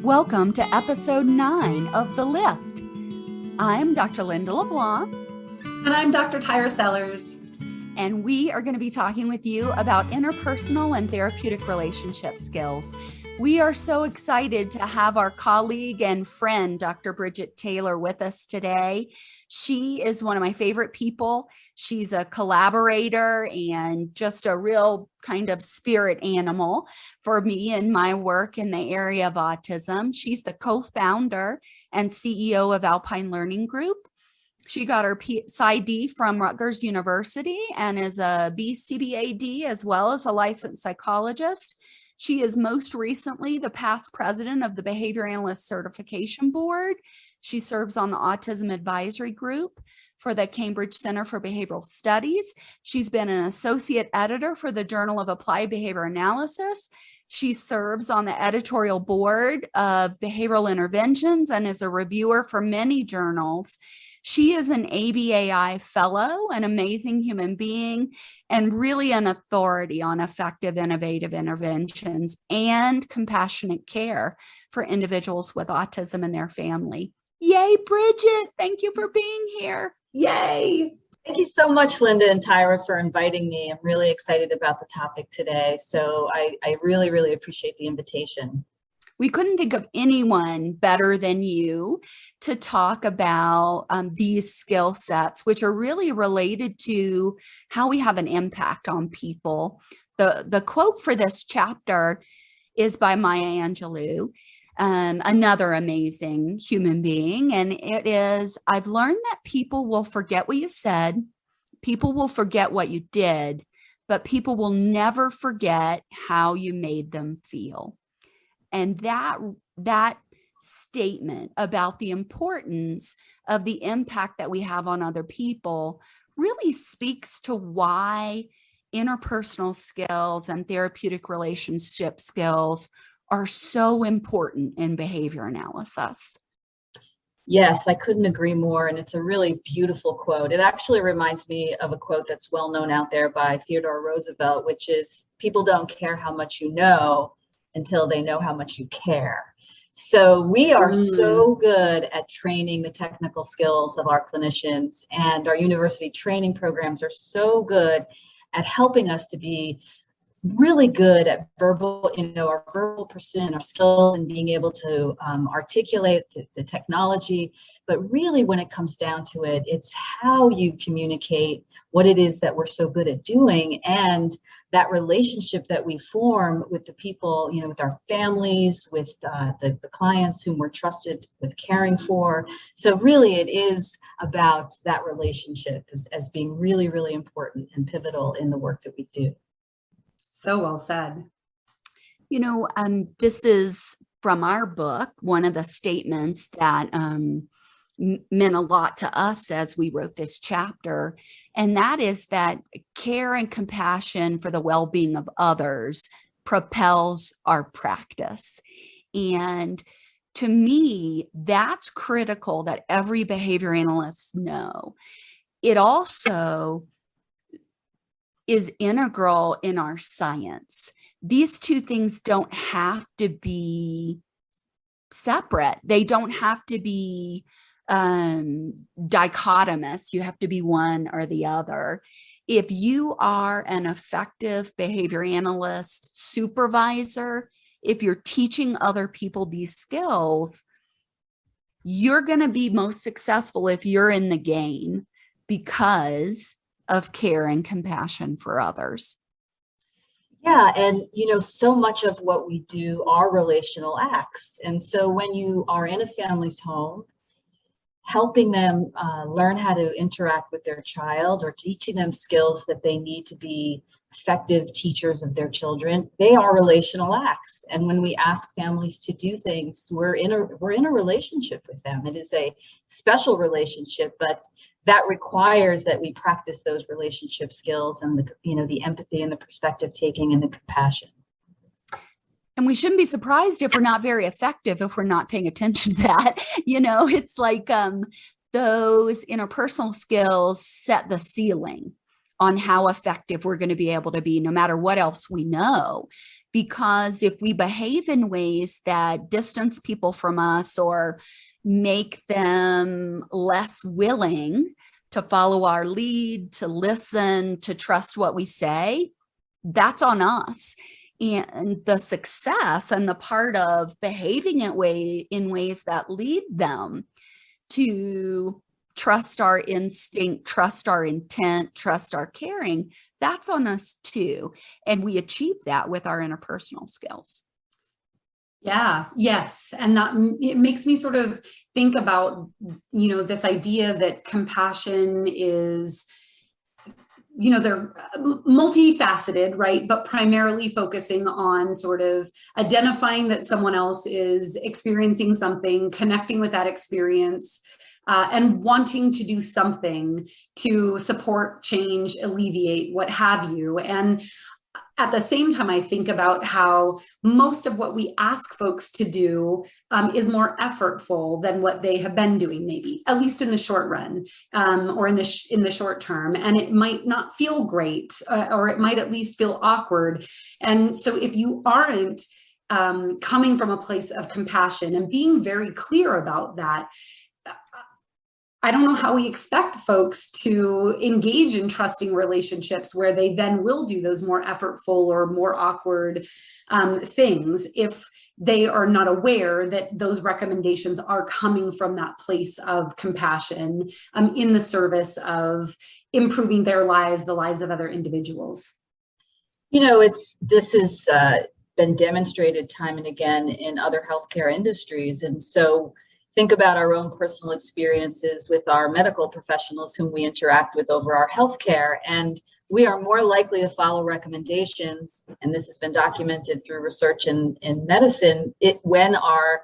Welcome to episode 9 of The Lift. I'm Dr. Linda LeBlanc. And I'm Dr. Tyra Sellers. And we are going to be talking with you about interpersonal and therapeutic relationship skills. We are so excited to have our colleague and friend, Dr. Bridget Taylor, with us today. She is one of my favorite people. She's a collaborator and just a real kind of spirit animal for me in my work in the area of autism. She's the co-founder and CEO of Alpine Learning Group. She got her PsyD from Rutgers University and is a Bcba as well as a licensed psychologist. She is most recently the past president of the Behavior Analyst Certification Board. She serves on the Autism Advisory Group for the Cambridge Center for Behavioral Studies. She's been an associate editor for the Journal of Applied Behavior Analysis. She serves on the editorial board of Behavioral Interventions and is a reviewer for many journals. She is an ABAI fellow, an amazing human being, and really an authority on effective, innovative interventions and compassionate care for individuals with autism and their family. Yay, Bridget. Thank you for being here. Yay. Thank you so much, Linda and Tyra, for inviting me. I'm really excited about the topic today. So I really, really appreciate the invitation. We couldn't think of anyone better than you to talk about these skill sets, which are really related to how we have an impact on people. The quote for this chapter is by Maya Angelou, another amazing human being. And it is, I've learned that people will forget what you said, people will forget what you did, but people will never forget how you made them feel. And that statement about the importance of the impact that we have on other people really speaks to why interpersonal skills and therapeutic relationship skills are so important in behavior analysis. Yes, I couldn't agree more. And it's a really beautiful quote. It actually reminds me of a quote that's well known out there by Theodore Roosevelt, which is, people don't care how much you know until they know how much you care. So we are so good at training the technical skills of our clinicians, and our university training programs are so good at helping us to be really good at verbal, our verbal pursuit, our skills, and being able to articulate the technology. But really, when it comes down to it, it's how you communicate what it is that we're so good at doing, and that relationship that we form with the people, with our families, with the clients whom we're trusted with caring for. So really, it is about that relationship as being really, really important and pivotal in the work that we do. So well said. This is from our book, one of the statements that meant a lot to us as we wrote this chapter, and that is that care and compassion for the well-being of others propels our practice. And to me, that's critical that every behavior analyst know. It also is integral in our science. These two things don't have to be separate. They don't have to be dichotomous. You have to be one or the other. If you are an effective behavior analyst, supervisor, if you're teaching other people these skills, you're going to be most successful if you're in the game because of care and compassion for others. Yeah, and so much of what we do are relational acts. And so when you are in a family's home, helping them learn how to interact with their child or teaching them skills that they need to be effective teachers of their children, they are relational acts. And when we ask families to do things, we're in a relationship with them. It is a special relationship, but that requires that we practice those relationship skills and the empathy and the perspective taking and the compassion. And we shouldn't be surprised if we're not very effective if we're not paying attention to that. It's like those interpersonal skills set the ceiling on how effective we're going to be able to be, no matter what else we know. Because if we behave in ways that distance people from us or make them less willing to follow our lead, to listen, to trust what we say, that's on us. And the success and the part of behaving in ways that lead them to trust our instinct, trust our intent, trust our caring, that's on us too. And we achieve that with our interpersonal skills. Yeah, yes. And that it makes me sort of think about, this idea that compassion is, they're multifaceted, right? But primarily focusing on sort of identifying that someone else is experiencing something, connecting with that experience, and wanting to do something to support, change, alleviate, what have you. And at the same time, I think about how most of what we ask folks to do is more effortful than what they have been doing, maybe, at least in the short run, or in the short term. And it might not feel great, or it might at least feel awkward. And so if you aren't coming from a place of compassion and being very clear about that, I don't know how we expect folks to engage in trusting relationships where they then will do those more effortful or more awkward things if they are not aware that those recommendations are coming from that place of compassion in the service of improving their lives, the lives of other individuals. This has been demonstrated time and again in other healthcare industries. And so think about our own personal experiences with our medical professionals whom we interact with over our healthcare, and we are more likely to follow recommendations, and this has been documented through research in medicine, when our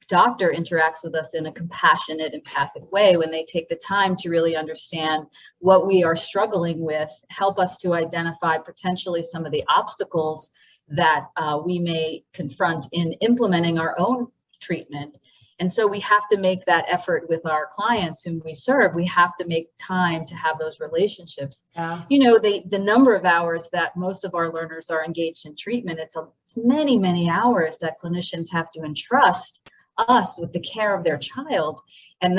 doctor interacts with us in a compassionate, empathic way, when they take the time to really understand what we are struggling with, help us to identify potentially some of the obstacles that we may confront in implementing our own treatment. And so we have to make that effort with our clients whom we serve. We have to make time to have those relationships. Yeah. The number of hours that most of our learners are engaged in treatment, it's many, many hours that clinicians have to entrust us with the care of their child. And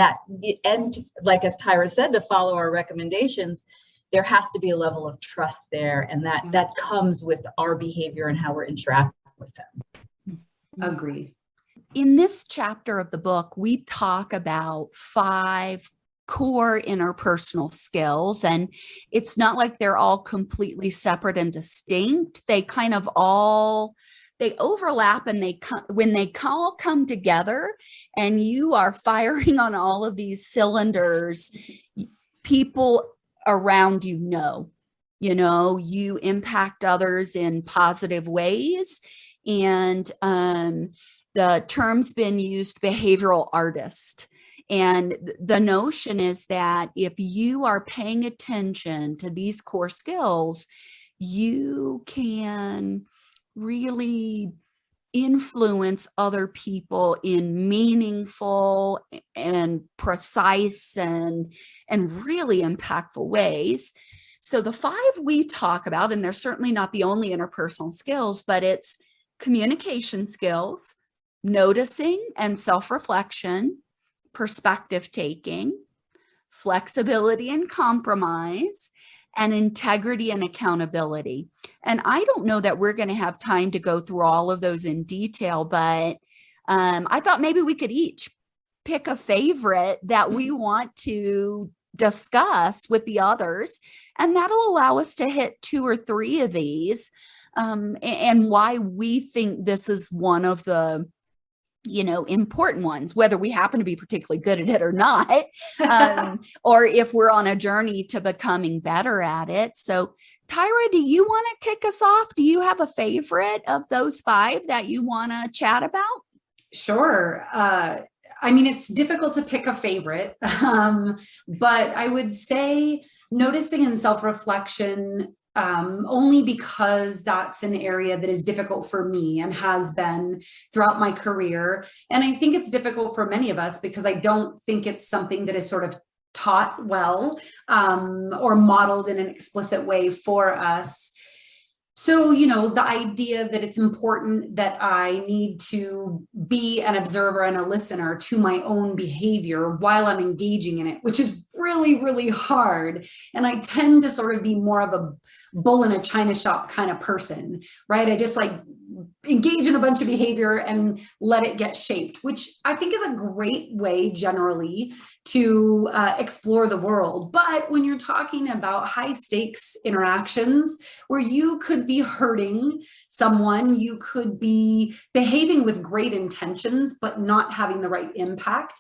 like as Tyra said, to follow our recommendations, there has to be a level of trust there. And that comes with our behavior and how we're interacting with them. Agreed. In this chapter of the book, we talk about 5 core interpersonal skills, and it's not like they're all completely separate and distinct. They kind of they overlap, and when they all come together and you are firing on all of these cylinders, people around you impact others in positive ways. And the term's been used, behavioral artist. And the notion is that if you are paying attention to these core skills, you can really influence other people in meaningful and precise and really impactful ways. So the 5 we talk about, and they're certainly not the only interpersonal skills, but it's communication skills, noticing and self-reflection, perspective taking, flexibility and compromise, and integrity and accountability. And I don't know that we're going to have time to go through all of those in detail, but I thought maybe we could each pick a favorite that we want to discuss with the others, and that'll allow us to hit 2 or 3 of these, and why we think this is one of the important ones, whether we happen to be particularly good at it or not, or if we're on a journey to becoming better at it. So Tyra, do you want to kick us off? Do you have a favorite of those 5 that you want to chat about? Sure. It's difficult to pick a favorite, but I would say noticing and self-reflection, only because that's an area that is difficult for me and has been throughout my career. And I think it's difficult for many of us because I don't think it's something that is sort of taught well, or modeled in an explicit way for us. So, the idea that it's important that I need to be an observer and a listener to my own behavior while I'm engaging in it, which is really, really hard. And I tend to sort of be more of a bull in a china shop kind of person, right? I just like engage in a bunch of behavior and let it get shaped, which I think is a great way generally to explore the world. But when you're talking about high stakes interactions where you could be hurting someone, you could be behaving with great intentions, but not having the right impact,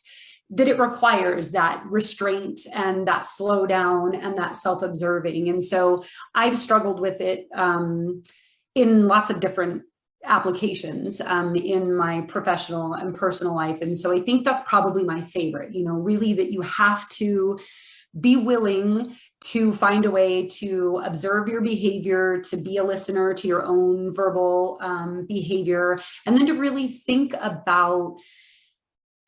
that it requires that restraint and that slow down and that self-observing. And so I've struggled with it in lots of different applications in my professional and personal life. And so I think that's probably my favorite, really that you have to be willing to find a way to observe your behavior, to be a listener to your own verbal behavior, and then to really think about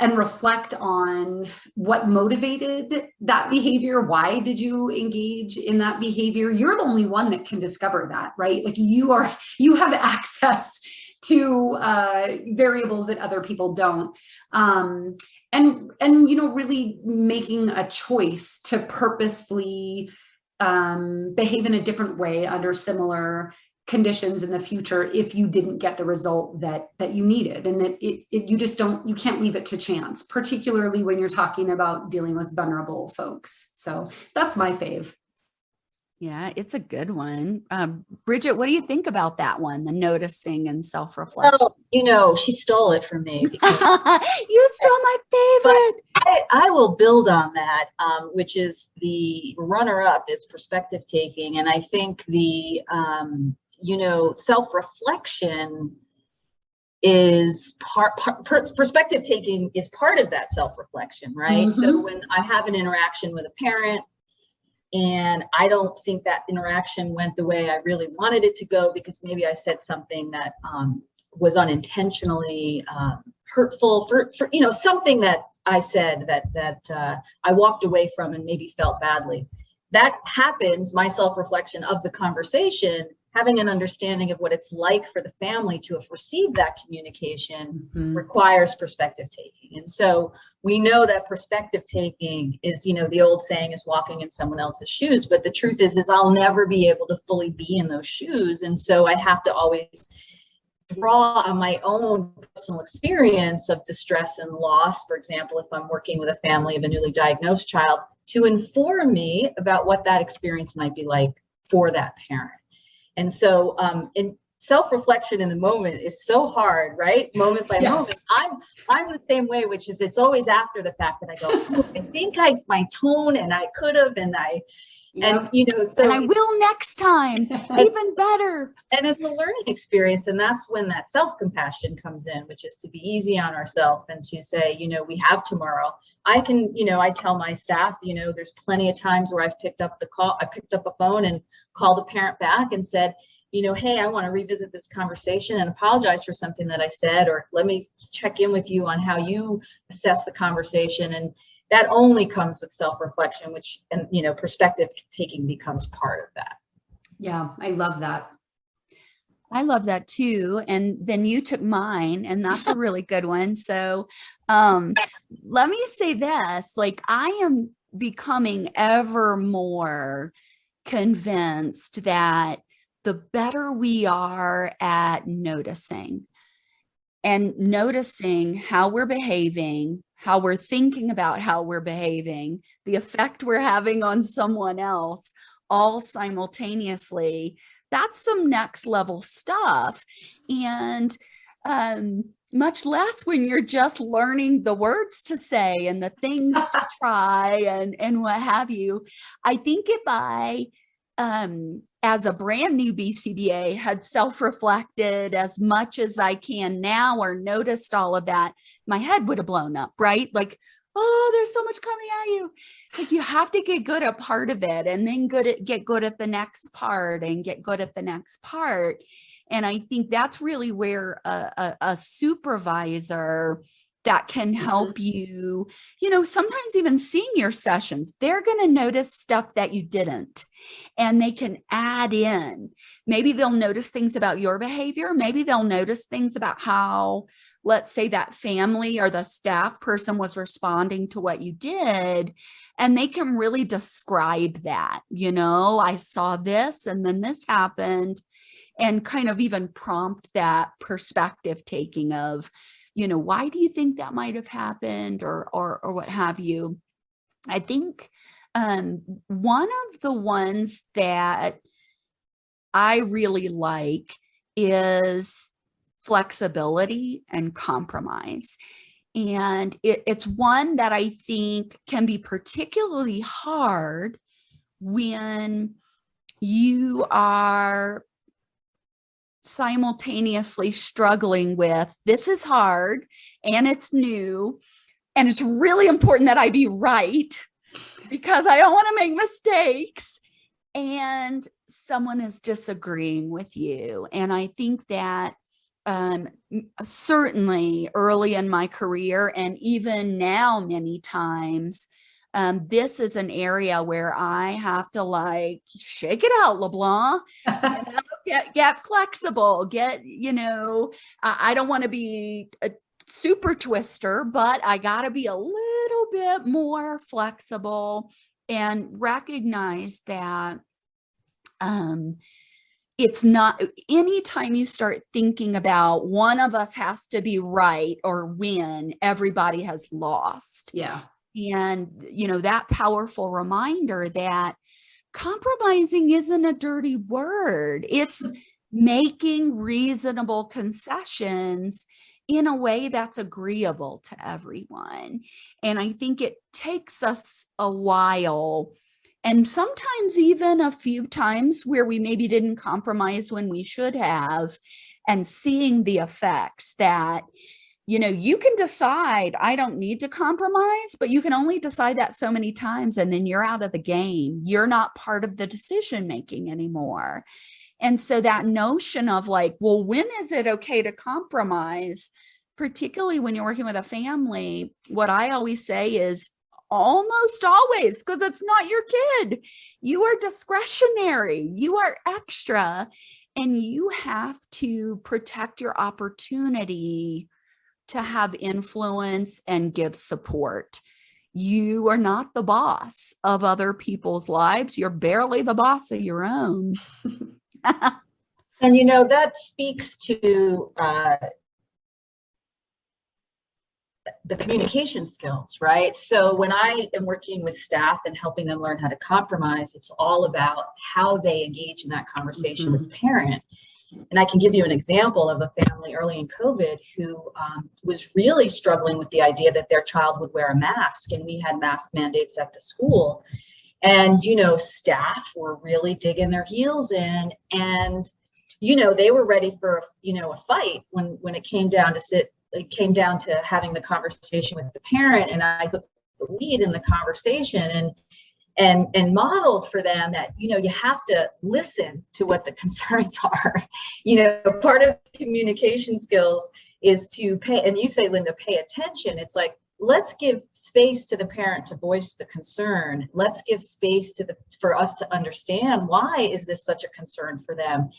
and reflect on what motivated that behavior. Why did you engage in that behavior? You're the only one that can discover that, right? Like you have access to variables that other people don't. And really making a choice to purposefully behave in a different way under similar conditions in the future if you didn't get the result that you needed, and that you can't leave it to chance, particularly when you're talking about dealing with vulnerable folks. So that's my fave. Yeah, it's a good one. Bridget, what do you think about that one, the noticing and self-reflection? Well, she stole it from me. Because you stole my favorite. I will build on that, which is the runner-up is perspective taking. And I think the self-reflection is perspective taking is part of that self-reflection, right? Mm-hmm. So when I have an interaction with a parent and I don't think that interaction went the way I really wanted it to go because maybe I said something that was unintentionally hurtful for something that I said that I walked away from and maybe felt badly. That happens, my self-reflection of the conversation, having an understanding of what it's like for the family to have received that communication requires perspective taking. And so we know that perspective taking is, the old saying is walking in someone else's shoes. But the truth is I'll never be able to fully be in those shoes. And so I have to always draw on my own personal experience of distress and loss. For example, if I'm working with a family of a newly diagnosed child, to inform me about what that experience might be like for that parent. And so in self-reflection in the moment is so hard, right? Moment by moment. I'm the same way, which is it's always after the fact that I go, I think my tone and I could have, and I, and so. And I will next time, even better. And it's a learning experience. And that's when that self-compassion comes in, which is to be easy on ourselves and to say, we have tomorrow. I can, I tell my staff, there's plenty of times where I've picked up a phone and called a parent back and said, hey, I want to revisit this conversation and apologize for something that I said, or let me check in with you on how you assess the conversation. And that only comes with self-reflection, which, and perspective taking becomes part of that. Yeah, I love that. I love that too. And then you took mine, and that's a really good one. So let me say this, like I am becoming ever more convinced that the better we are at noticing how we're behaving, how we're thinking about how we're behaving, the effect we're having on someone else, all simultaneously, that's some next level stuff. And much less when you're just learning the words to say and the things to try and what have you. I think if I, as a brand new BCBA, had self-reflected as much as I can now or noticed all of that, my head would have blown up, right? Like, oh, there's so much coming at you. It's like you have to get good at part of it and then get good at the next part and get good at the next part. And I think that's really where a supervisor that can help you, sometimes even senior sessions, they're going to notice stuff that you didn't, and they can add in. Maybe they'll notice things about your behavior. Maybe they'll notice things about how, let's say, that family or the staff person was responding to what you did. And they can really describe that, I saw this and then this happened, and kind of even prompt that perspective taking of, why do you think that might have happened, or what have you? I think one of the ones that I really like is flexibility and compromise. And it's one that I think can be particularly hard when you are simultaneously struggling with, this is hard and it's new, and it's really important that I be right because I don't want to make mistakes, and someone is disagreeing with you. And I think that certainly early in my career, and even now many times, this is an area where I have to shake it out, LeBlanc, get flexible, I don't want to be a super twister, but I got to be a little bit more flexible and recognize that it's not, anytime you start thinking about one of us has to be right or win, everybody has lost. Yeah. And, that powerful reminder that compromising isn't a dirty word. It's making reasonable concessions in a way that's agreeable to everyone. And I think it takes us a while, and sometimes even a few times where we maybe didn't compromise when we should have, and seeing the effects that, you can decide I don't need to compromise, but you can only decide that so many times, and then you're out of the game. You're not part of the decision making anymore. And so that notion of well, when is it okay to compromise, particularly when you're working with a family, what I always say is almost always, because it's not your kid. You are discretionary, you are extra, and you have to protect your opportunity to have influence and give support. You are not the boss of other people's lives. You're barely the boss of your own. And that speaks to the communication skills, right? So when I am working with staff and helping them learn how to compromise, it's all about how they engage in that conversation with the parent. And I can give you an example of a family early in COVID who was really struggling with the idea that their child would wear a mask, and we had mask mandates at the school. And, staff were really digging their heels in, and, they were ready for, a fight when it came down to having the conversation with the parent. And I took the lead in the conversation and modeled for them that, you have to listen to what the concerns are. Part of communication skills is to pay, and you say, Linda, pay attention. It's let's give space to the parent to voice the concern. Let's give space for us to understand, why is this such a concern for them?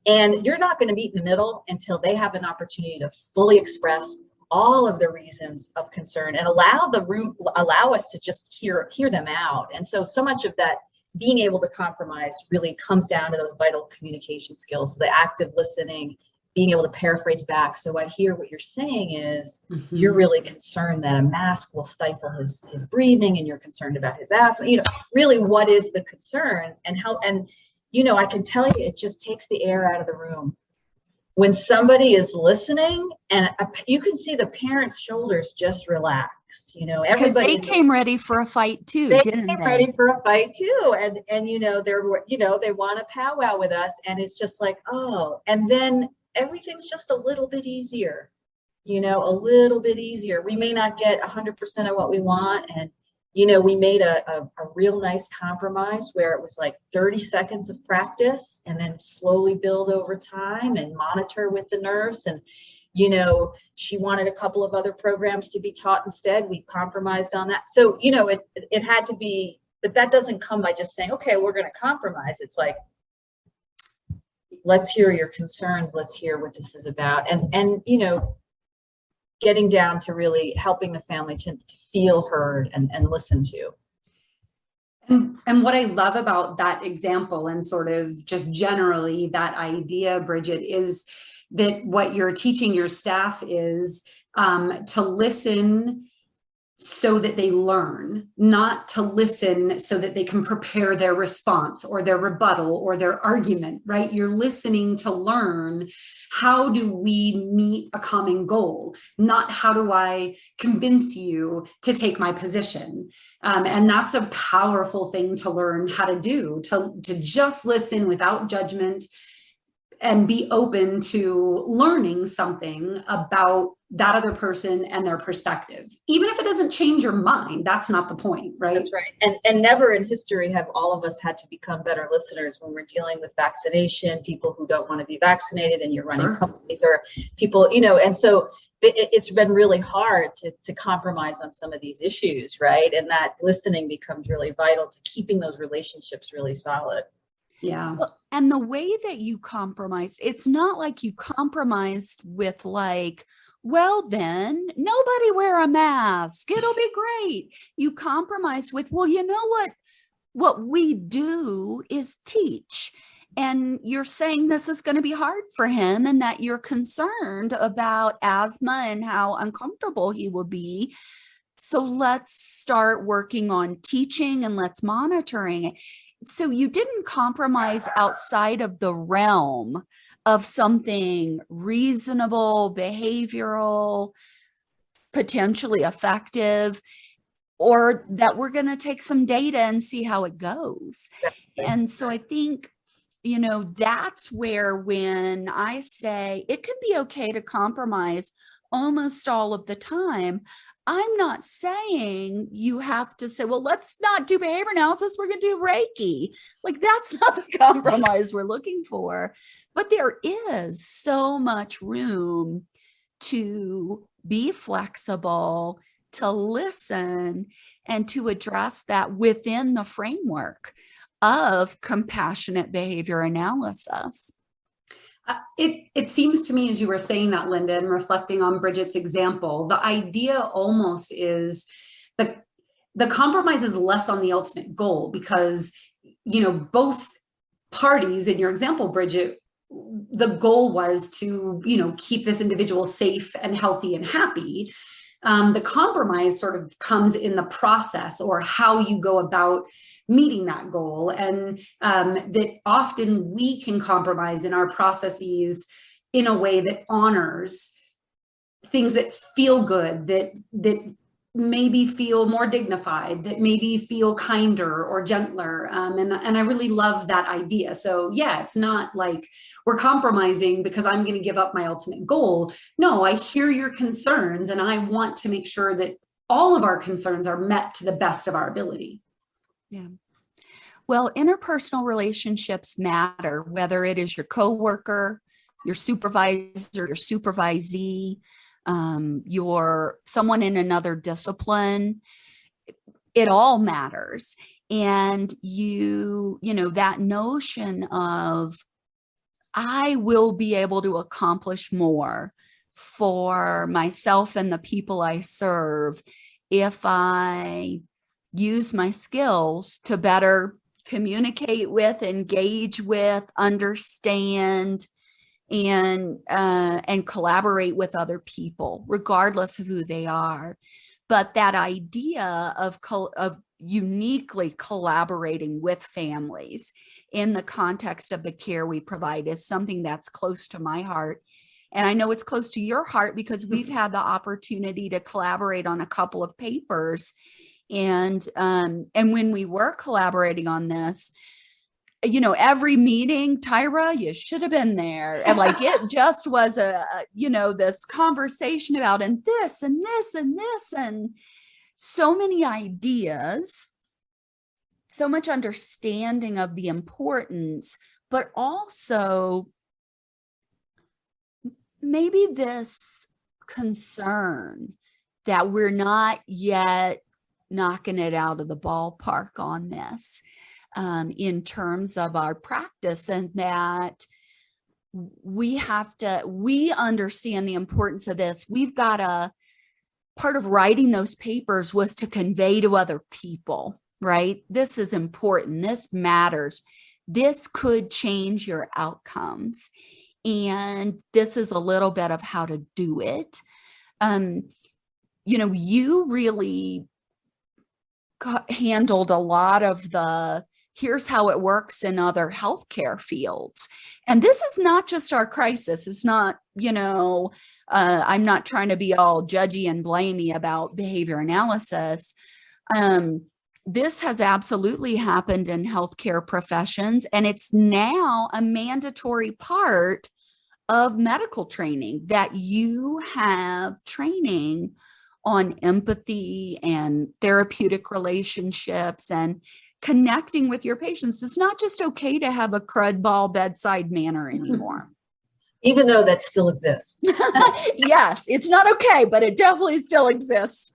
And you're not going to meet in the middle until they have an opportunity to fully express all of the reasons of concern, and allow us to just hear them out. And so much of that being able to compromise really comes down to those vital communication skills, the active listening, being able to paraphrase back. So I hear what you're saying is you're really concerned that a mask will stifle his breathing, and you're concerned about his asthma. Really, what is the concern, and how? And I can tell you, it just takes the air out of the room when somebody is listening, and you can see the parents' shoulders just relax. Because they came ready for a fight too, didn't they? Ready for a fight too, and they want to powwow with us, and it's just and then everything's just a little bit easier, a little bit easier. We may not get 100% of what we want, and we made a real nice compromise where it was 30 seconds of practice, and then slowly build over time and monitor with the nurse. And She wanted a couple of other programs to be taught instead. We compromised on that. So, it had to be, but that doesn't come by just saying, okay, we're going to compromise. It's like, let's hear your concerns. Let's hear what this is about. And getting down to really helping the family to feel heard and listened to. And what I love about that example and sort of just generally that idea, Bridget, is that what you're teaching your staff is to listen so that they learn, not to listen so that they can prepare their response or their rebuttal or their argument, right? You're listening to learn, how do we meet a common goal, not how do I convince you to take my position. And that's a powerful thing to learn how to do, to just listen without judgment and be open to learning something about that other person and their perspective. Even if it doesn't change your mind, that's not the point, right? That's right. And never in history have all of us had to become better listeners when we're dealing with vaccination, people who don't want to be vaccinated, and you're running companies or people, and so it's been really hard to compromise on some of these issues, right? And that listening becomes really vital to keeping those relationships really solid. Yeah. Well, and the way that you compromised, it's not like you compromised with like, well, then nobody wear a mask. It'll be great. You compromise with, well, you know what we do is teach. And you're saying this is going to be hard for him and that you're concerned about asthma and how uncomfortable he will be. So let's start working on teaching and let's monitoring it. So you didn't compromise outside of the realm of something reasonable, behavioral, potentially effective, or that we're going to take some data and see how it goes. And so I think, that's where when I say it can be okay to compromise almost all of the time, I'm not saying you have to say, well, let's not do behavior analysis. We're going to do Reiki. Like, that's not the compromise we're looking for. But there is so much room to be flexible, to listen, and to address that within the framework of compassionate behavior analysis. It seems to me, as you were saying that, Linda, and reflecting on Bridget's example, the idea almost is the compromise is less on the ultimate goal because, both parties in your example, Bridget, the goal was to, keep this individual safe and healthy and happy. The compromise sort of comes in the process or how you go about meeting that goal. And that often we can compromise in our processes in a way that honors things that feel good, that maybe feel more dignified, that maybe feel kinder or gentler. And I really love that idea. So yeah, it's not like we're compromising because I'm going to give up my ultimate goal. No, I hear your concerns and I want to make sure that all of our concerns are met to the best of our ability. Yeah. Well, interpersonal relationships matter, whether it is your coworker, your supervisor, your supervisee, you're someone in another discipline. It all matters. And that notion of, I will be able to accomplish more for myself and the people I serve if I use my skills to better communicate with, engage with, understand, and collaborate with other people, regardless of who they are. But that idea of uniquely collaborating with families in the context of the care we provide is something that's close to my heart. And I know it's close to your heart because we've had the opportunity to collaborate on a couple of papers. And when we were collaborating on this, every meeting, Tyra, you should have been there. And like, it just was this conversation about, and this, and this, and this, and so many ideas, so much understanding of the importance, but also maybe this concern that we're not yet knocking it out of the ballpark on this in terms of our practice, and that we understand the importance of this. We've got part of writing those papers was to convey to other people, right? This is important. This matters. This could change your outcomes. And this is a little bit of how to do it. You really handled a lot of here's how it works in other healthcare fields. And this is not just our crisis. It's not, I'm not trying to be all judgy and blamey about behavior analysis. This has absolutely happened in healthcare professions, and it's now a mandatory part of medical training that you have training on empathy and therapeutic relationships and connecting with your patients. It's not just okay to have a crud ball bedside manner anymore. Even though that still exists. Yes, it's not okay, but it definitely still exists.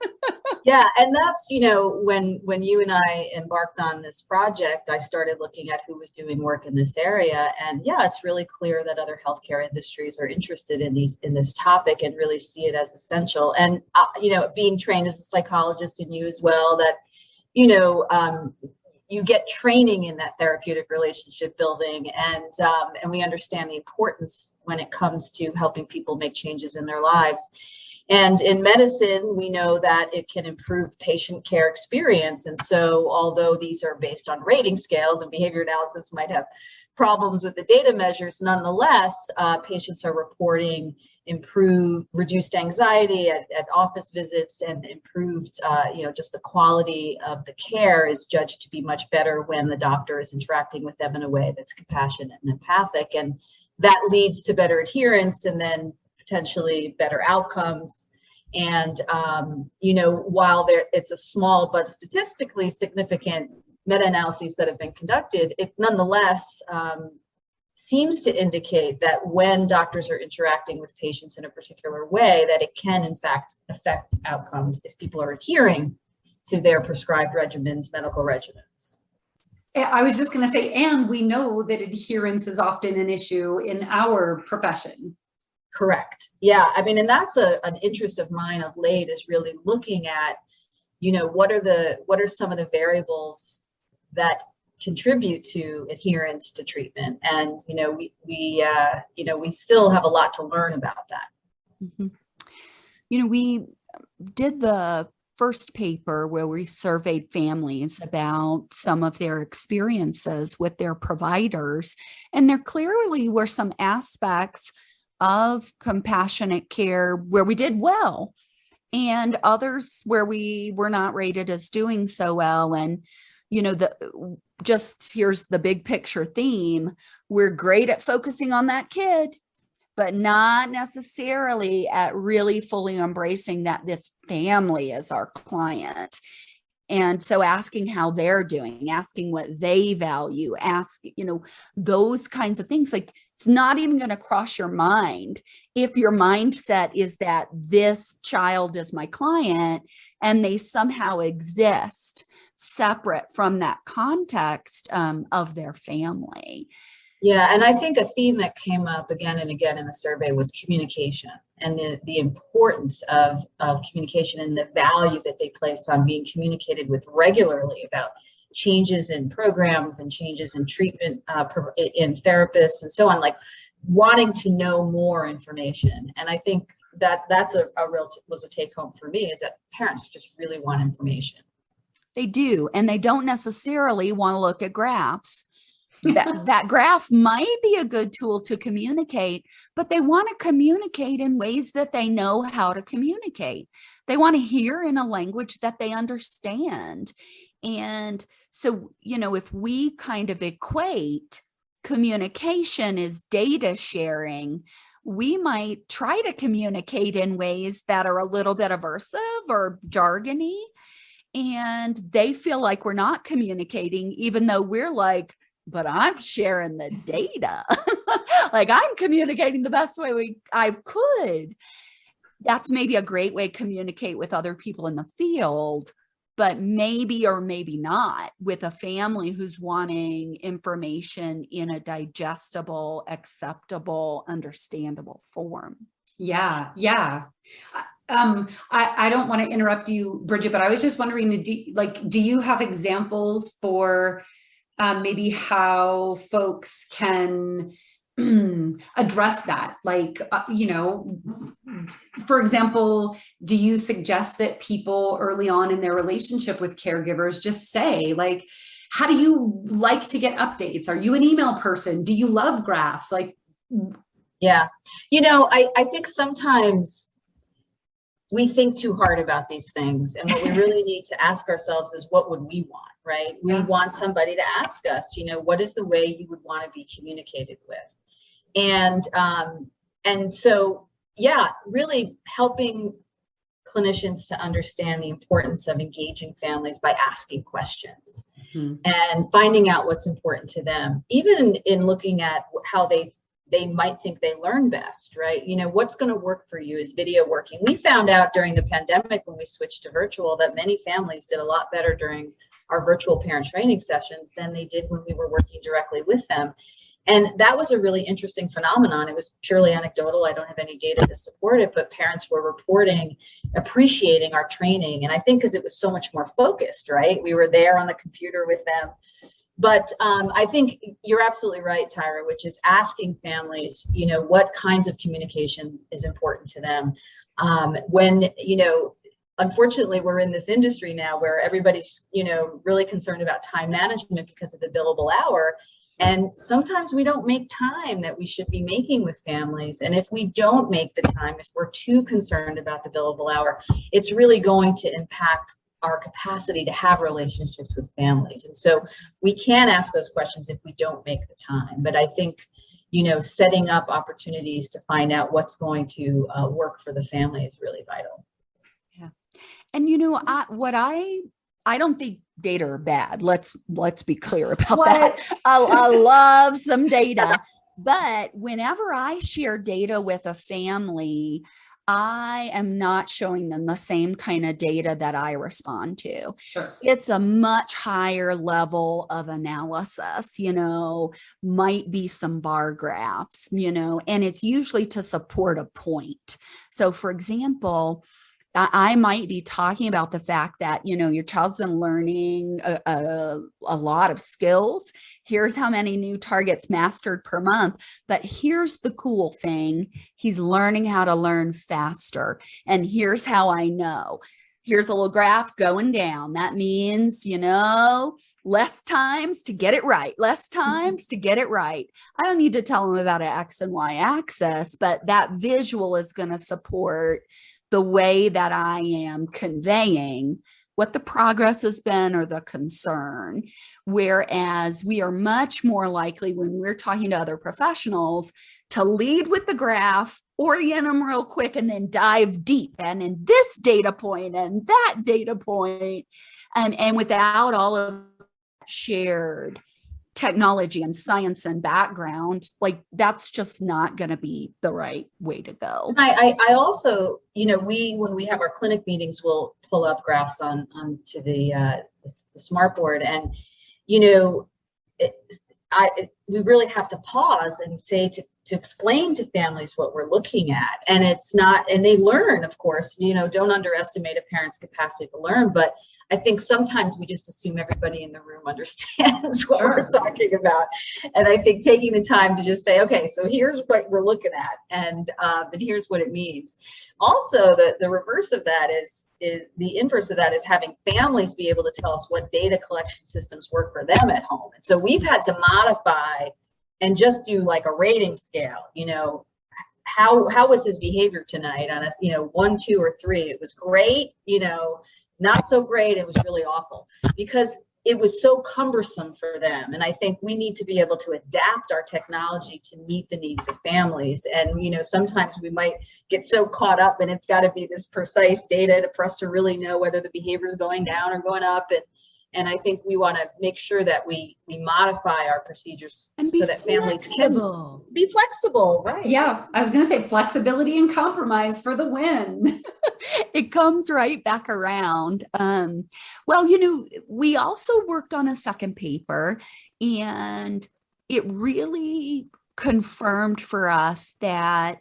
Yeah, and that's, when you and I embarked on this project, I started looking at who was doing work in this area. And yeah, it's really clear that other healthcare industries are interested in this topic and really see it as essential. And, being trained as a psychologist, and you as well, that, you get training in that therapeutic relationship building, and we understand the importance when it comes to helping people make changes in their lives. And in medicine, we know that it can improve patient care experience. And so although these are based on rating scales and behavior analysis might have problems with the data measures, nonetheless, patients are reporting reduced anxiety at office visits, and improved, just the quality of the care is judged to be much better when the doctor is interacting with them in a way that's compassionate and empathic. And that leads to better adherence, and then potentially better outcomes. And, while it's a small but statistically significant meta-analyses that have been conducted, it nonetheless seems to indicate that when doctors are interacting with patients in a particular way, that it can in fact affect outcomes if people are adhering to their prescribed medical regimens. I was just going to say, and we know that adherence is often an issue in our profession. Correct. Yeah. I mean, and that's an interest of mine of late, is really looking at, what are some of the variables that contribute to adherence to treatment. And, we still have a lot to learn about that. Mm-hmm. We did the first paper where we surveyed families about some of their experiences with their providers. And there clearly were some aspects of compassionate care where we did well, and others where we were not rated as doing so well. And, here's the big picture theme. We're great at focusing on that kid, but not necessarily at really fully embracing that this family is our client. And so asking how they're doing, asking what they value, those kinds of things. Like, it's not even going to cross your mind if your mindset is that this child is my client and they somehow exist separate from that context of their family. Yeah, and I think a theme that came up again and again in the survey was communication, and the importance of communication, and the value that they place on being communicated with regularly about changes in programs and changes in treatment in therapists and so on, like wanting to know more information. And I think that's was a take home for me, is that parents just really want information. They do, and they don't necessarily want to look at graphs. That graph might be a good tool to communicate, but they want to communicate in ways that they know how to communicate. They want to hear in a language that they understand. And so, if we kind of equate communication is data sharing, we might try to communicate in ways that are a little bit aversive or jargony, and they feel like we're not communicating, even though we're like, but I'm sharing the data. like I'm communicating the best way I could. That's maybe a great way to communicate with other people in the field, but maybe or maybe not with a family who's wanting information in a digestible, acceptable, understandable form. Yeah. I don't want to interrupt you, Bridget, but I was just wondering, do you have examples for maybe how folks can address that? Like, for example, do you suggest that people early on in their relationship with caregivers just say, like, how do you like to get updates? Are you an email person? Do you love graphs? Like, yeah, I think sometimes we think too hard about these things, and what we really need to ask ourselves is, what would we want, right? We want somebody to ask us, what is the way you would want to be communicated with? And so, yeah, really helping clinicians to understand the importance of engaging families by asking questions and finding out what's important to them, even in looking at how they might think they learn best, right? What's going to work for you? Is video working? We found out during the pandemic when we switched to virtual that many families did a lot better during our virtual parent training sessions than they did when we were working directly with them. And that was a really interesting phenomenon. It was purely anecdotal. I don't have any data to support it, but parents were reporting, appreciating our training. And I think because it was so much more focused, right? We were there on the computer with them. But I think you're absolutely right, Tyra, which is asking families, what kinds of communication is important to them. When, unfortunately, we're in this industry now where everybody's, really concerned about time management because of the billable hour. And sometimes we don't make time that we should be making with families. And if we don't make the time, if we're too concerned about the billable hour, it's really going to impact our capacity to have relationships with families. And so we can ask those questions if we don't make the time. But I think, setting up opportunities to find out what's going to work for the family is really vital. Yeah. And, I don't think data are bad. Let's be clear about that. I love some data, but whenever I share data with a family, I am not showing them the same kind of data that I respond to. Sure. It's a much higher level of analysis, might be some bar graphs, and it's usually to support a point. So for example, I might be talking about the fact that, your child's been learning a lot of skills. Here's how many new targets mastered per month. But here's the cool thing. He's learning how to learn faster. And here's how I know. Here's a little graph going down. That means, less times to get it right. Less times to get it right. I don't need to tell them about an X and Y axis, but that visual is going to support the way that I am conveying what the progress has been or the concern. Whereas we are much more likely when we're talking to other professionals to lead with the graph, orient them real quick, and then dive deep. And in this data point and that data point, and without all of that shared technology and science and background, like that's just not going to be the right way to go. I also, when we have our clinic meetings, we'll pull up graphs onto the smartboard, and we really have to pause and say to explain to families what we're looking at, and it's not, and they learn, of course. Don't underestimate a parent's capacity to learn, but I think sometimes we just assume everybody in the room understands what we're talking about. And I think taking the time to just say, okay, so here's what we're looking at, and here's what it means. Also, the reverse of that is the inverse of that is having families be able to tell us what data collection systems work for them at home. And so we've had to modify and just do like a rating scale. How was his behavior tonight on a 1, 2, or 3? It was great. Not so great. It was really awful because it was so cumbersome for them. And I think we need to be able to adapt our technology to meet the needs of families. And, sometimes we might get so caught up and it's got to be this precise data for us to really know whether the behavior is going down or going up. And I think we want to make sure that we modify our procedures And so that families can be flexible, right? Yeah, I was going to say flexibility and compromise for the win. It comes right back around. Well, we also worked on a second paper, and it really confirmed for us that,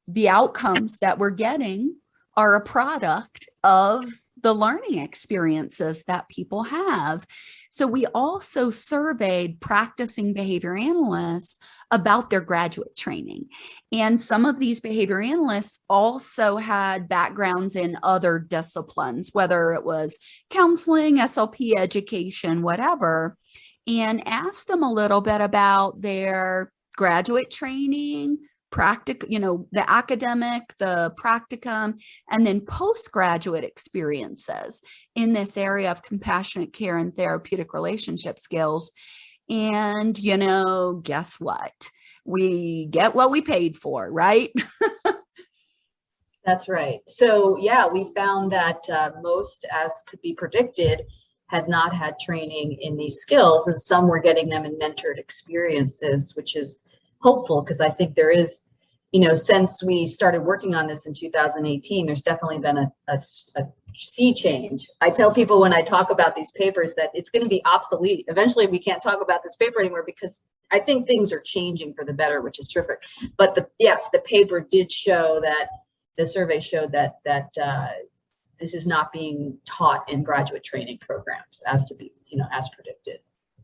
the outcomes that we're getting are a product of the learning experiences that people have. So we also surveyed practicing behavior analysts about their graduate training. And some of these behavior analysts also had backgrounds in other disciplines, whether it was counseling, SLP education, whatever, and asked them a little bit about their graduate training, the academic, the practicum, and then postgraduate experiences in this area of compassionate care and therapeutic relationship skills. And, guess what? We get what we paid for, right? That's right. So yeah, we found that most, as could be predicted, had not had training in these skills, and some were getting them in mentored experiences, which is hopeful, because I think there is, since we started working on this in 2018, there's definitely been a sea change. I tell people when I talk about these papers that it's going to be obsolete. Eventually, we can't talk about this paper anymore, because I think things are changing for the better, which is terrific. But the paper did show that, the survey showed that this is not being taught in graduate training programs as predicted.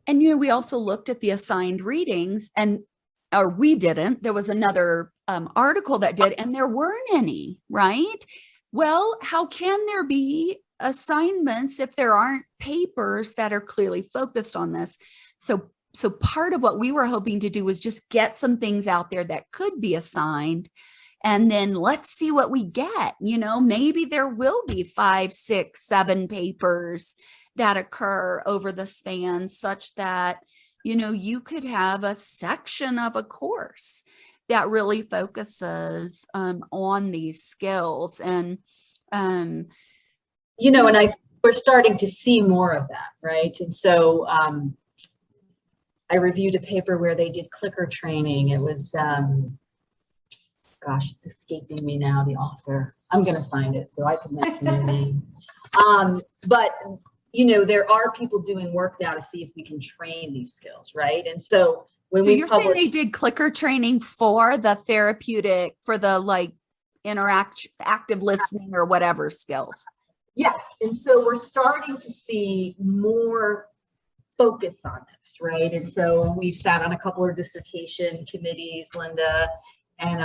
And, we also looked at the assigned readings, or we didn't. There was another article that did, and there weren't any, right? Well, how can there be assignments if there aren't papers that are clearly focused on this? So part of what we were hoping to do was just get some things out there that could be assigned, and then let's see what we get. Maybe there will be 5, 6, 7 papers that occur over the span, such that you could have a section of a course that really focuses on these skills. And, and we're starting to see more of that, right? And so I reviewed a paper where they did clicker training. It was, it's escaping me now, the author. I'm going to find it so I can mention the name. But there are people doing work now to see if we can train these skills, right? And so you're saying they did clicker training for the therapeutic, for the active listening or whatever skills? Yes. And so we're starting to see more focus on this, right? And so we've sat on a couple of dissertation committees, Linda and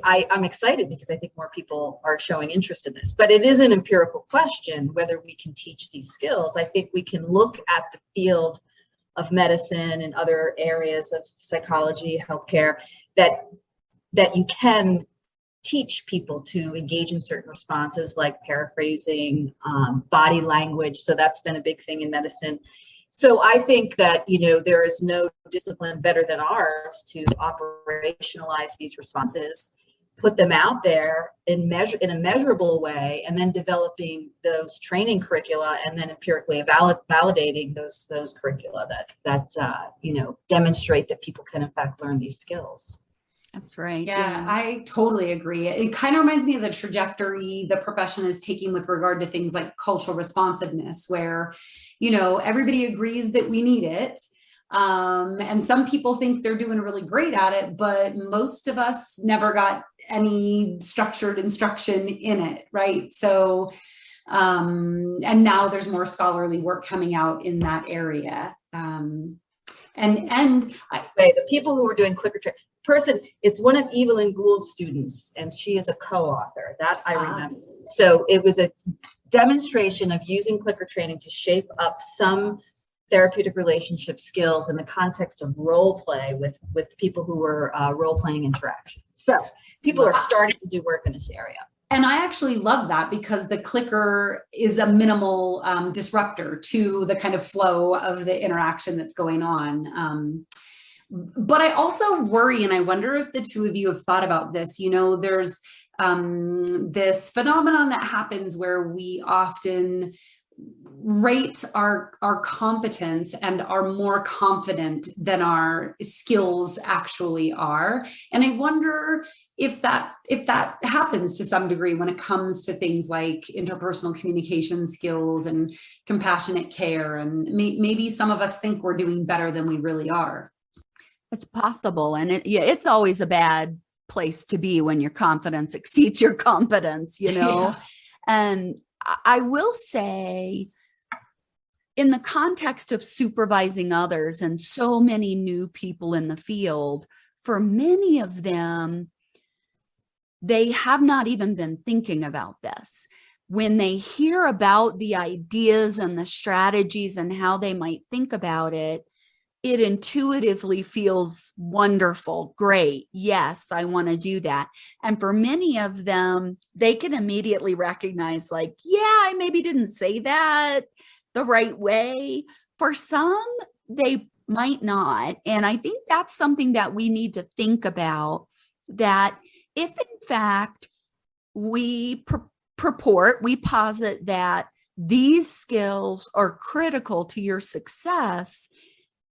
I'm excited, because I think more people are showing interest in this. But it is an empirical question whether we can teach these skills. I think we can look at the field of medicine and other areas of psychology, healthcare, that you can teach people to engage in certain responses, like paraphrasing, body language. So that's been a big thing in medicine. So I think that, there is no discipline better than ours to operationalize these responses, put them out there in a measurable way, and then developing those training curricula, and then empirically validating those curricula that demonstrate that people can in fact learn these skills. That's right. Yeah, I totally agree. It kind of reminds me of the trajectory the profession is taking with regard to things like cultural responsiveness, where, everybody agrees that we need it. And some people think they're doing really great at it, but most of us never got any structured instruction in it, right? So, and now there's more scholarly work coming out in that area. The people who are doing clicker it's one of Evelyn Gould's students, and she is a co-author. That I remember. So it was a demonstration of using clicker training to shape up some therapeutic relationship skills in the context of role play with people who were role-playing interactions. So people are starting to do work in this area. And I actually love that, because the clicker is a minimal disruptor to the kind of flow of the interaction that's going on. But I also worry, and I wonder if the two of you have thought about this. There's this phenomenon that happens where we often rate our competence and are more confident than our skills actually are. And I wonder if that happens to some degree when it comes to things like interpersonal communication skills and compassionate care. And maybe some of us think we're doing better than we really are. It's possible. And it's always a bad place to be when your confidence exceeds your competence, Yeah. And I will say, in the context of supervising others and so many new people in the field, for many of them, they have not even been thinking about this. When they hear about the ideas and the strategies and how they might think about it, it intuitively feels wonderful. Great. Yes, I want to do that. And for many of them, they can immediately recognize, like, yeah, I maybe didn't say that the right way. For some, they might not. And I think that's something that we need to think about, that if in fact we posit that these skills are critical to your success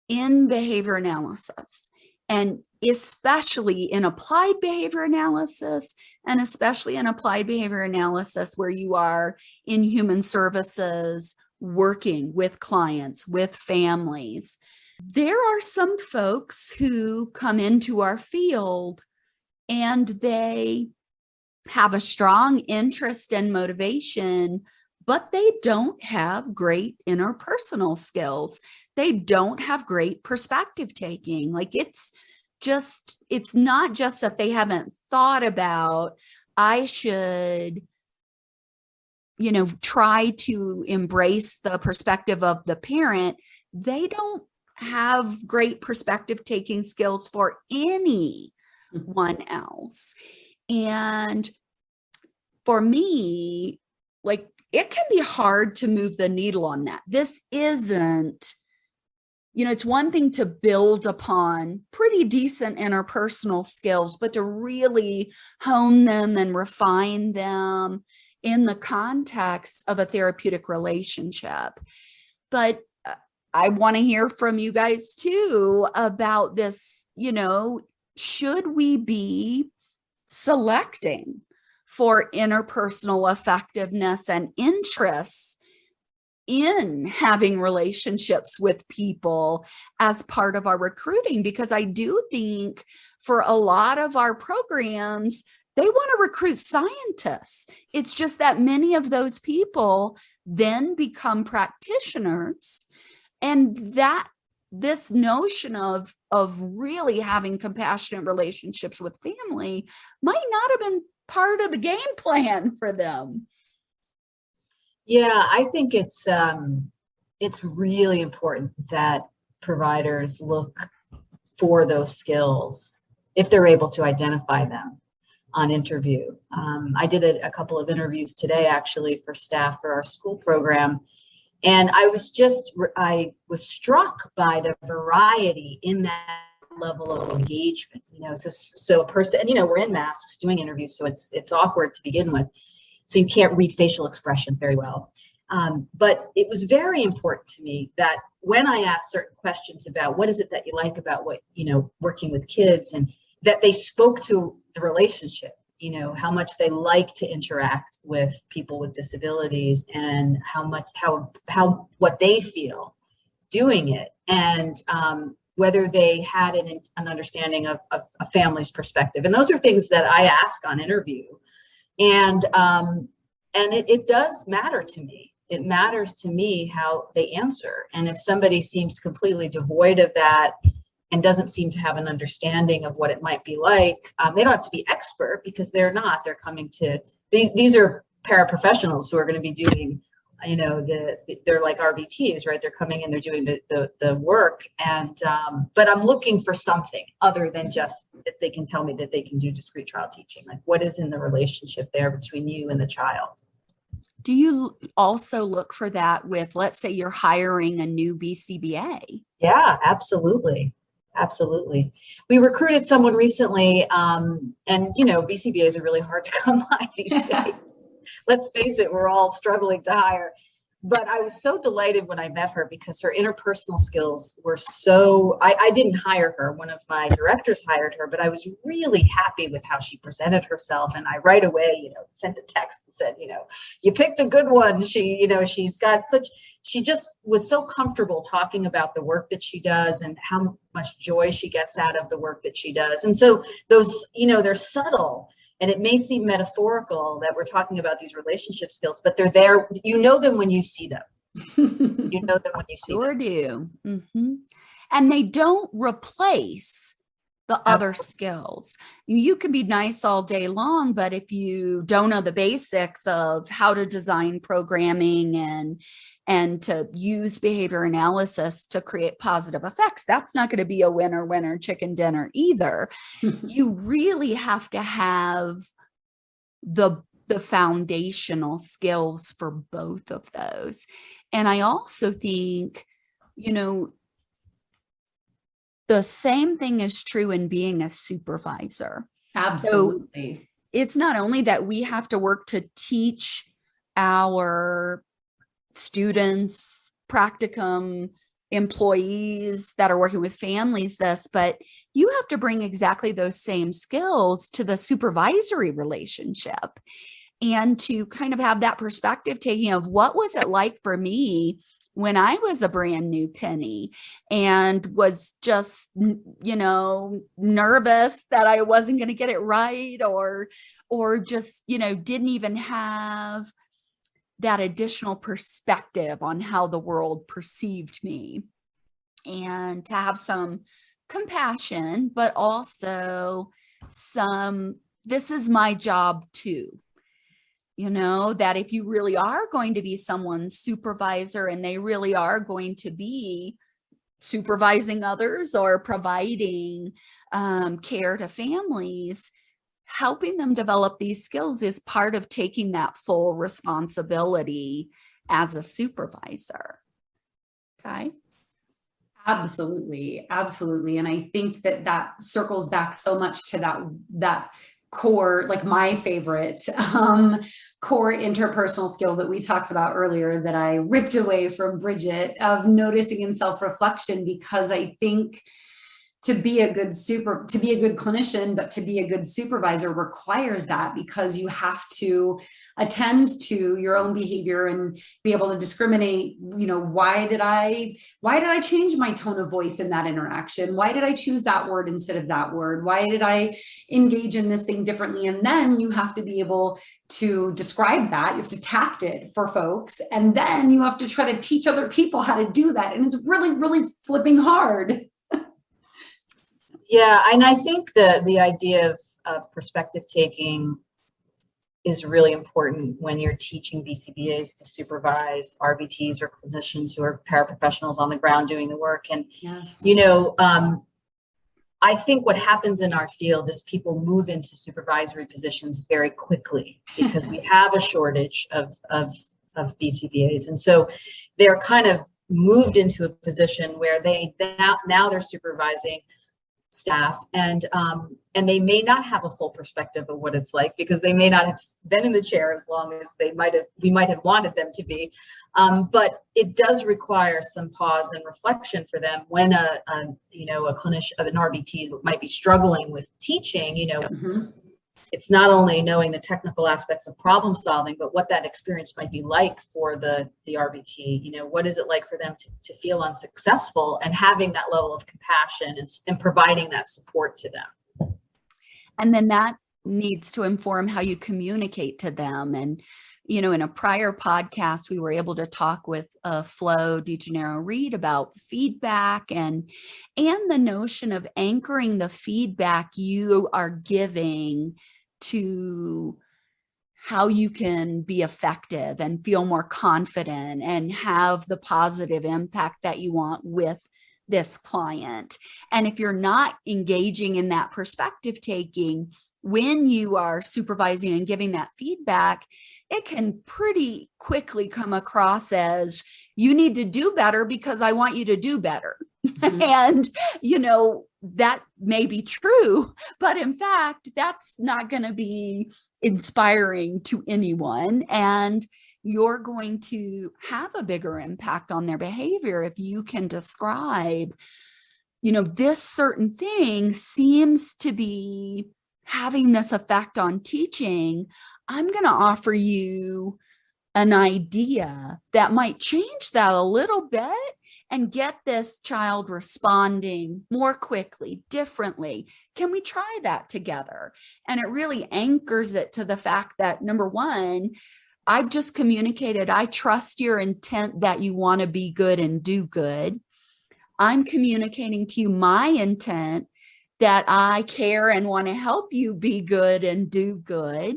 in behavior analysis, and especially in applied behavior analysis, and especially in applied behavior analysis where you are in human services, working with clients, with families. There are some folks who come into our field and they have a strong interest and motivation, but they don't have great interpersonal skills. They don't have great perspective taking. Like, it's not just that they haven't thought about, I should, try to embrace the perspective of the parent. They don't have great perspective taking skills for anyone else. And for me, like, it can be hard to move the needle on that. This isn't, it's one thing to build upon pretty decent interpersonal skills, but to really hone them and refine them in the context of a therapeutic relationship. But I want to hear from you guys too about this, should we be selecting for interpersonal effectiveness and interests in having relationships with people as part of our recruiting? Because I do think for a lot of our programs, they want to recruit scientists. It's just that many of those people then become practitioners, and that this notion of really having compassionate relationships with family might not have been part of the game plan for them. Yeah, I think it's really important that providers look for those skills if they're able to identify them on interview. I did a couple of interviews today, actually, for staff for our school program. And I was struck by the variety in that level of engagement, so a person, we're in masks doing interviews, so it's awkward to begin with. So you can't read facial expressions very well. But it was very important to me that when I asked certain questions about what is it that you like about working with kids, and that they spoke to the relationship, how much they like to interact with people with disabilities, and how what they feel doing it, and whether they had an understanding of a family's perspective. And those are things that I ask on interview. And it does matter to me. It matters to me how they answer. And if somebody seems completely devoid of that and doesn't seem to have an understanding of what it might be like, they don't have to be expert, because they're not. They're coming to, these are paraprofessionals who are going to be doing, they're like RBTs, right? They're coming in, they're doing the work. And, but I'm looking for something other than just that they can tell me that they can do discrete trial teaching. Like, what is in the relationship there between you and the child? Do you also look for that with, let's say you're hiring a new BCBA? Yeah, absolutely. Absolutely. We recruited someone recently, and BCBAs are really hard to come by these days. Let's face it, we're all struggling to hire. But I was so delighted when I met her because her interpersonal skills were so, I didn't hire her. One of my directors hired her, but I was really happy with how she presented herself. And I right away, sent a text and said, you picked a good one. She's got she just was so comfortable talking about the work that she does and how much joy she gets out of the work that she does. And so those, they're subtle. And it may seem metaphorical that we're talking about these relationship skills, but they're there. You know them when you see them. You know them when you see Sure them. do. Mm-hmm. And they don't replace the other skills. You can be nice all day long, but if you don't know the basics of how to design programming and to use behavior analysis to create positive effects, that's not going to be a winner chicken dinner either. You really have to have the foundational skills for both of those. And I also think, the same thing is true in being a supervisor. Absolutely. So it's not only that we have to work to teach our students, practicum employees that are working with families this, but you have to bring exactly those same skills to the supervisory relationship and to kind of have that perspective taking of what was it like for me when I was a brand new penny and was just, nervous that I wasn't going to get it right or just, didn't even have that additional perspective on how the world perceived me, and to have some compassion, but also this is my job too. That if you really are going to be someone's supervisor and they really are going to be supervising others or providing care to families, helping them develop these skills is part of taking that full responsibility as a supervisor. Okay. Absolutely. Absolutely. And I think that circles back so much to that core, like my favorite core interpersonal skill that we talked about earlier that I ripped away from Bridget, of noticing and self-reflection, because I think to be a good clinician, but to be a good supervisor requires that, because you have to attend to your own behavior and be able to discriminate, why did I change my tone of voice in that interaction? Why did I choose that word instead of that word? Why did I engage in this thing differently? And then you have to be able to describe that. You have to tact it for folks. And then you have to try to teach other people how to do that. And it's really, really flipping hard. Yeah, and I think the idea of perspective taking is really important when you're teaching BCBAs to supervise RBTs or clinicians who are paraprofessionals on the ground doing the work. And, yes. I think what happens in our field is people move into supervisory positions very quickly because we have a shortage of BCBAs. And so they're kind of moved into a position where now they're supervising staff, and they may not have a full perspective of what it's like, because they may not have been in the chair as long as we might have wanted them to be. But it does require some pause and reflection for them when a clinician of an RBT might be struggling with teaching. Mm-hmm. It's not only knowing the technical aspects of problem solving, but what that experience might be like for the RBT. What is it like for them to feel unsuccessful, and having that level of compassion and providing that support to them. And then that needs to inform how you communicate to them. And, in a prior podcast, we were able to talk with Flo DeGennaro-Reed about feedback and the notion of anchoring the feedback you are giving to how you can be effective and feel more confident and have the positive impact that you want with this client. And if you're not engaging in that perspective taking when you are supervising and giving that feedback, it can pretty quickly come across as you need to do better because I want you to do better. Mhm. And, that may be true, but in fact, that's not going to be inspiring to anyone. And you're going to have a bigger impact on their behavior if you can describe, this certain thing seems to be having this effect on teaching. I'm going to offer you an idea that might change that a little bit and get this child responding more quickly, differently. Can we try that together? And it really anchors it to the fact that, number one, I've just communicated, I trust your intent that you want to be good and do good. I'm communicating to you my intent that I care and want to help you be good and do good,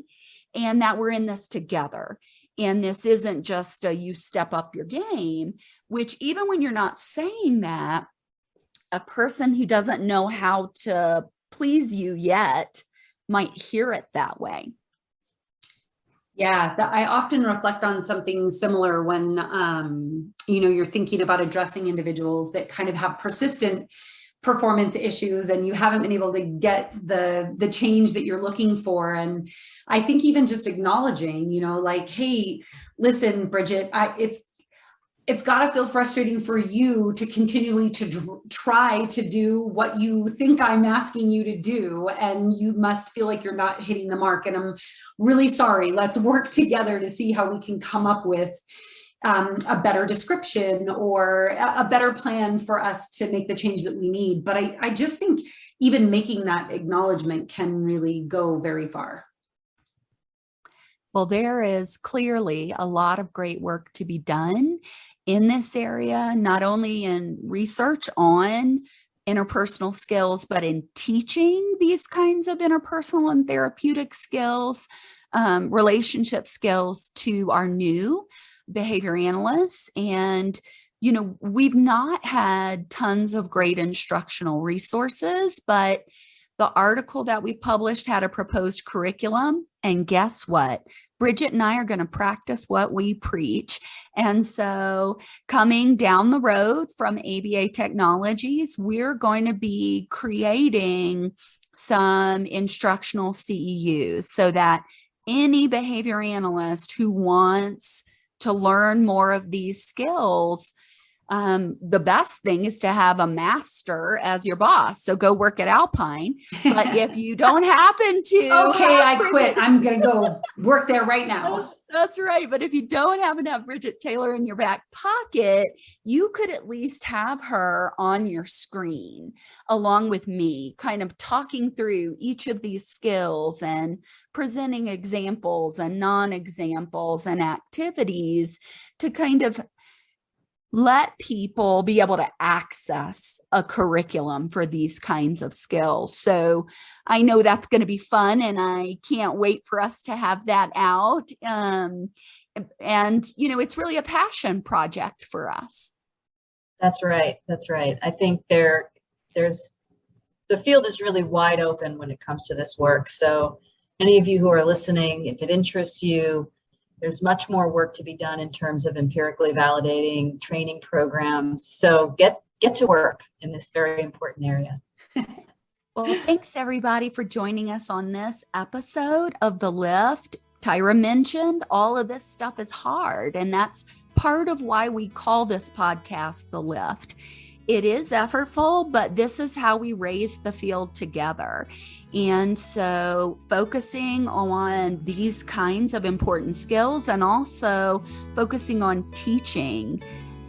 and that we're in this together. And this isn't just a you step up your game, which even when you're not saying that, a person who doesn't know how to please you yet might hear it that way. Yeah, I often reflect on something similar when, you're thinking about addressing individuals that kind of have persistent performance issues and you haven't been able to get the change that you're looking for. And I think even just acknowledging, like, hey, listen, Bridget, it's got to feel frustrating for you to continually try to do what you think I'm asking you to do. And you must feel like you're not hitting the mark. And I'm really sorry. Let's work together to see how we can come up with a better description or a better plan for us to make the change that we need. But I just think even making that acknowledgement can really go very far. Well, there is clearly a lot of great work to be done in this area, not only in research on interpersonal skills, but in teaching these kinds of interpersonal and therapeutic skills, relationship skills to our new behavior analysts. And, we've not had tons of great instructional resources, but the article that we published had a proposed curriculum. And guess what? Bridget and I are going to practice what we preach. And so coming down the road from ABA Technologies, we're going to be creating some instructional CEUs so that any behavior analyst who wants to learn more of these skills, the best thing is to have a master as your boss. So go work at Alpine. But if you don't happen to, okay, I quit. I'm going to go work there right now. That's right. But if you don't happen to have Bridget Taylor in your back pocket, you could at least have her on your screen along with me, kind of talking through each of these skills and presenting examples and non-examples and activities to kind of let people be able to access a curriculum for these kinds of skills. So I know that's going to be fun, and I can't wait for us to have that out. And, it's really a passion project for us. That's right. That's right. I think the field is really wide open when it comes to this work. So any of you who are listening, if it interests you, there's much more work to be done in terms of empirically validating training programs. So get to work in this very important area. Well, thanks everybody for joining us on this episode of The Lift. Tyra mentioned all of this stuff is hard, and that's part of why we call this podcast The Lift. It is effortful, but this is how we raise the field together. And so focusing on these kinds of important skills and also focusing on teaching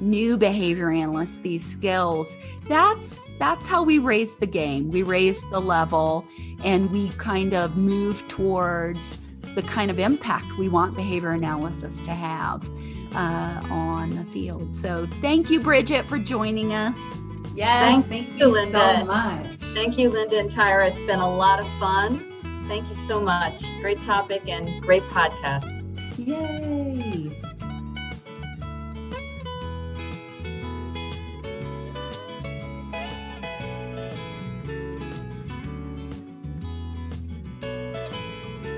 new behavior analysts these skills, that's how we raise the game. We raise the level, and we kind of move towards the kind of impact we want behavior analysis to have on the field. So thank you, Bridget, for joining us. Yes, thank you Linda. So much. Thank you, Linda and Tyra. It's been a lot of fun. Thank you so much. Great topic and great podcast. Yay.